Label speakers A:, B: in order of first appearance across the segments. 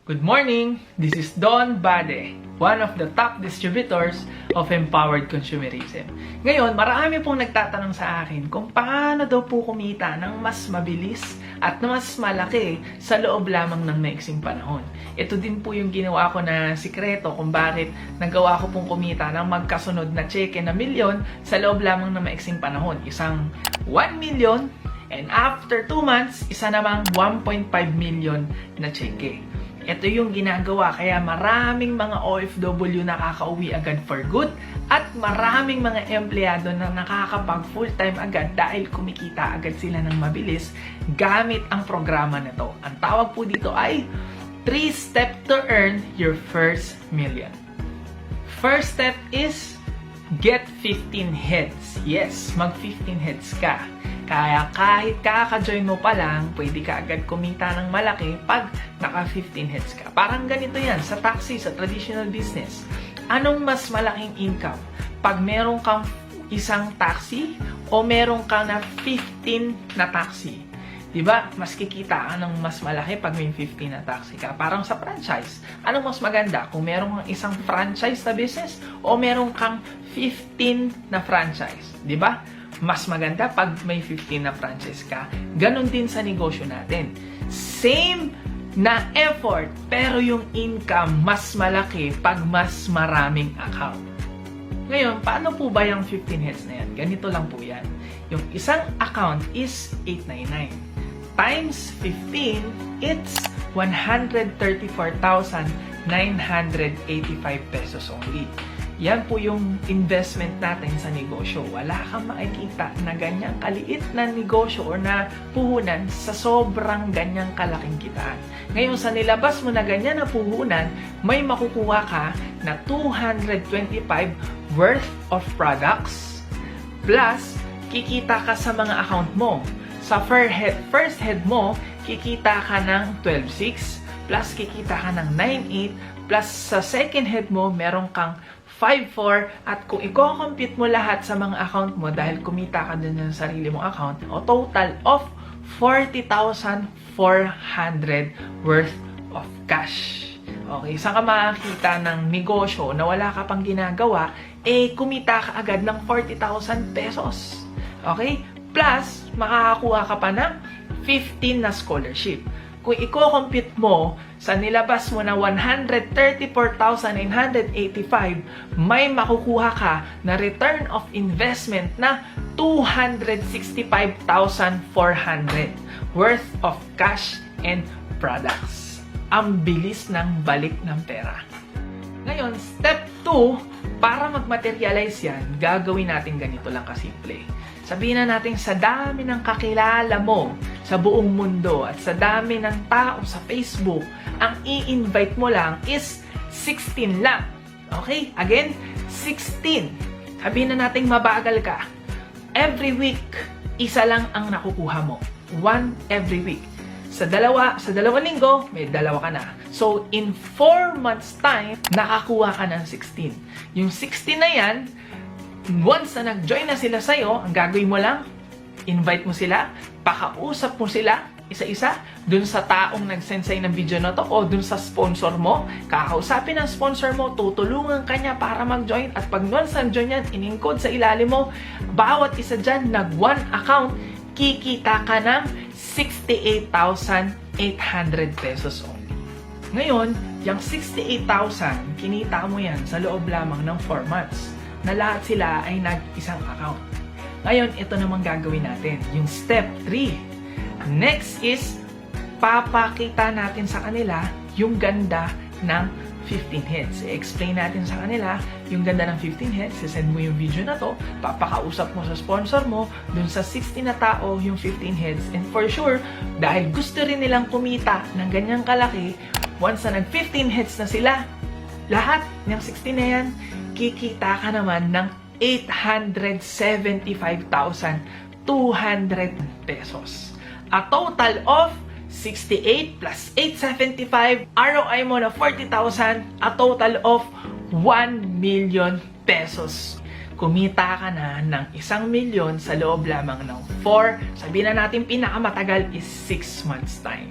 A: Good morning! This is Don Bade, one of the top distributors of Empowered Consumerism. Ngayon, marami pong nagtatanong sa akin kung paano daw po kumita ng mas mabilis at mas malaki sa loob lamang ng maiksing panahon. Ito din po yung ginawa ko na sikreto kung bakit nagawa ko pong kumita ng magkasunod na cheque na milyon sa loob lamang ng maiksing panahon. Isang 1 million and after 2 months, isa namang 1.5 million na cheque. Ito yung ginagawa kaya maraming mga OFW nakakauwi agad for good at maraming mga empleyado na nakakapag full-time agad dahil kumikita agad sila ng mabilis gamit ang programa na to. Ang tawag po dito ay 3 steps to earn your first million. First step is get 15 heads. Yes, mag 15 heads ka. Kaya kahit kaka-join mo pa lang, pwede ka agad kumita ng malaki pag naka 15 heads ka. Parang ganito yan sa taxi, sa traditional business. Anong mas malaking income? Pag meron kang isang taxi o meron kang na 15 na taxi? Diba? Mas kikita ka ng mas malaki pag may 15 na taxi ka. Parang sa franchise. Anong mas maganda? Kung meron kang isang franchise na business o meron kang 15 na franchise? Diba? Mas maganda pag may 15 na franchise ka. Ganon din sa negosyo natin. Same na effort, pero yung income mas malaki pag mas maraming account. Ngayon, paano po ba yung 15 heads na yan? Ganito lang po yan. Yung isang account is 899. Times 15, it's 134,985 pesos only. Yan po yung investment natin sa negosyo. Wala kang makikita na ganyang kaliit na negosyo o na puhunan sa sobrang ganyang kalaking kitaan. Ngayon, sa nilabas mo na ganyan na puhunan, may makukuha ka na 225 worth of products plus kikita ka sa mga account mo. Sa first head mo, kikita ka ng 12.6 plus kikita ka ng 9.8 plus sa second head mo, meron kang 5.4 at kung i-compute mo lahat sa mga account mo dahil kumita ka din ng sarili mong account, o total of 40,400 worth of cash. Okay, saan ka makakita ng negosyo na wala ka pang ginagawa, kumita ka agad ng 40,000 pesos. Okay? Plus, makakakuha ka pa ng 15 na scholarship. Kung i-compute mo sa nilabas mo na 134,985, may makukuha ka na return of investment na 265,400 worth of cash and products. Ang bilis ng balik ng pera. Ngayon, step 2, para mag-materialize yan, gagawin natin ganito lang kasimple. Sabihin na natin sa dami ng kakilala mo sa buong mundo at sa dami ng tao sa Facebook, ang i-invite mo lang is 16 lang. Okay? Again, 16. Sabihin na natin mabagal ka. Every week, isa lang ang nakukuha mo. 1 every week. Sa dalawang linggo, may dalawa ka na. So, in 4 months time, nakakuha ka ng 16. Yung 16 na yan, once na nag-join na sila sa'yo, ang gagawin mo lang, invite mo sila, pakausap mo sila, isa-isa, dun sa taong nag-send sa'yo ng video na to, o dun sa sponsor mo, kakausapin ng sponsor mo, tutulungan ka niya para mag-join, at pag once nag-join yan, in-encode sa ilalim mo, bawat isa dyan, nag-1 account, kikita ka ng 68,800 pesos only. Ngayon, yung 68,000, kinita mo yan sa loob lamang ng 4 months. Na lahat sila ay nag-isang account. Ngayon, ito namang gagawin natin. Yung step 3. Next is, papakita natin sa kanila yung ganda ng 15 heads. I-explain natin sa kanila yung ganda ng 15 heads. Send mo yung video na to. Papakausap mo sa sponsor mo. Dun sa 60 na tao, yung 15 heads. And for sure, dahil gusto rin nilang kumita ng ganyang kalaki, once na nag-15 heads na sila, lahat ng 60 na yan, kikita ka naman ng 875,200 pesos. A total of 68 plus 875, ROI mo na 40,000, a total of 1 million pesos. Kumita ka na ng 1 milyon sa loob lamang ng 4, sabihin na natin pinakamatagal is 6 months time.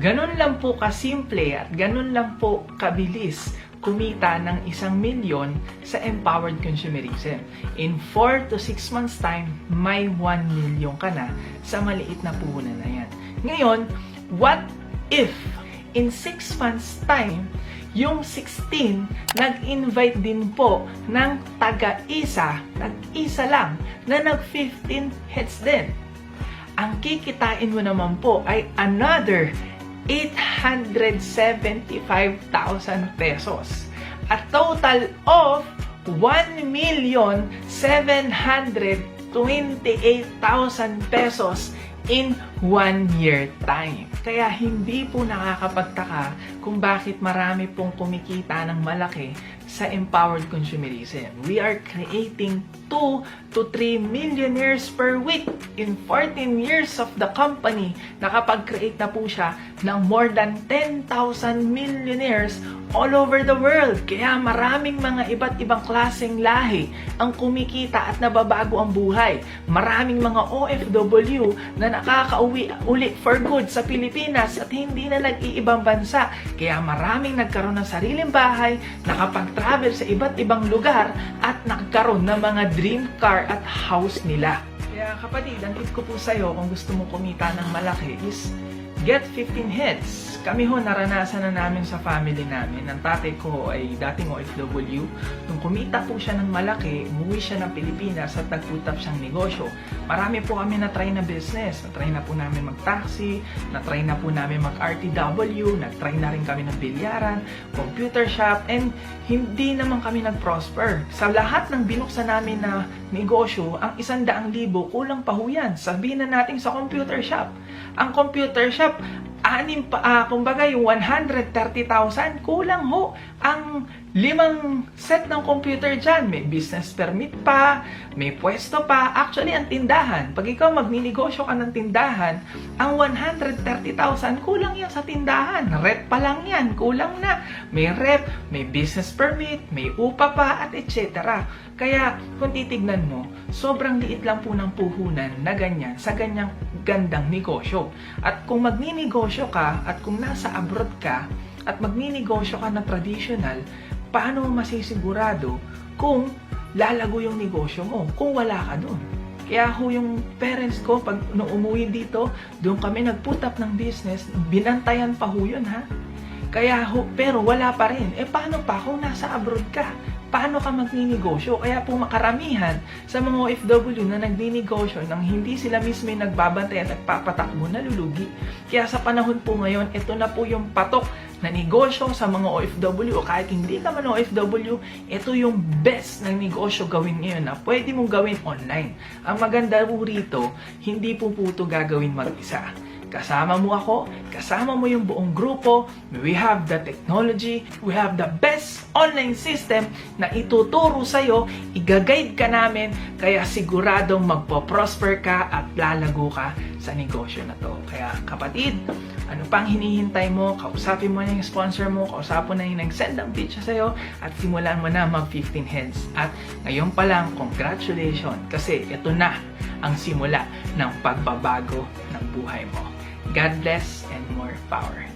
A: Ganun lang po kasimple at ganun lang po kabilis kumita ng 1 milyon sa empowered consumerism. In 4 to 6 months time, may 1 milyon ka na sa maliit na puhunan na yan. Ngayon, what if in 6 months time, yung 16 nag-invite din po ng nag-isa lang na nag-15 heads din? Ang kikitain mo naman po ay another 875,000 pesos. A total of 1,728,000 pesos in 1 year time. Kaya hindi po nakakapagtaka kung bakit marami pong kumikita ng malaki sa empowered consumerism. We are creating 2 to 3 millionaires per week in 14 years of the company. Nakapag-create na po siya ng more than 10,000 millionaires all over the world. Kaya maraming mga iba't ibang klaseng lahi ang kumikita at nababago ang buhay. Maraming mga OFW na nakakauwi uli for good sa Pilipinas at hindi na nag-iibang bansa. Kaya maraming nagkaroon ng sariling bahay, nakapag-travel sa iba't ibang lugar at nagkaroon ng mga dream car at house nila. Kaya kapatid, ang tip ko po sa'yo kung gusto mo kumita ng malaki is get 15 heads. Kami ho, naranasan na namin sa family namin. Ang tatay ko ay dating OFW. Nung kumita po siya ng malaki, umuwi siya ng Pilipinas at nagputap siyang negosyo. Marami po kami na-try na business. Na-try na po namin mag-taxi, na-try na po namin mag-RTW, na-try na rin kami ng bilyaran, computer shop, and hindi naman kami nag-prosper. Sa lahat ng binuksan namin na negosyo, ang 100,000 kulang pa ho yan. Sabihin na natin sa computer shop. Ang computer shop, kumbaga yung 130,000, kulang ho ang 5 set ng computer dyan. May business permit pa, may pwesto pa. Actually, ang tindahan, pag ikaw magninegosyo ka ng tindahan, ang 130,000, kulang yan sa tindahan. Rep pa lang yan, kulang na. May rep, may business permit, may upa pa, at etc. Kaya, kung titignan mo, sobrang liit lang po ng puhunan na ganyan sa ganyang gandang negosyo. At kung magninegosyo ka, at kung nasa abroad ka, at magninegosyo ka na traditional, paano mo masisigurado kung lalago yung negosyo mo, kung wala ka doon? Kaya ho yung parents ko, pag nung umuwi dito, doon kami nag-put up ng business, binantayan pa ho yun, ha? Kaya ho, pero wala pa rin. Paano pa kung nasa abroad ka? Paano ka magninegosyo? Kaya po makaramihan sa mga OFW na nagninegosyo nang hindi sila mismo yung nagbabantay at nagpapatakbo, nalulugi. Kaya sa panahon po ngayon, ito na po yung patok na negosyo sa mga OFW o kahit hindi ka man OFW, ito yung best na negosyo gawin ngayon na pwede mong gawin online. Ang maganda po rito, hindi po ito gagawin mag-isa. Kasama mo ako, kasama mo yung buong grupo, we have the technology, we have the best online system na ituturo sa'yo, i-guide ka namin, kaya siguradong magpo-prosper ka at lalago ka sa negosyo na to. Kaya kapatid, ano pang hinihintay mo? Kausapin mo na yung sponsor mo, kausapin na yung nag-send ng picture sa'yo, at simulan mo na mag-15 heads. At ngayon pa lang, congratulations, kasi ito na ang simula ng pagbabago ng buhay mo. God bless and more power.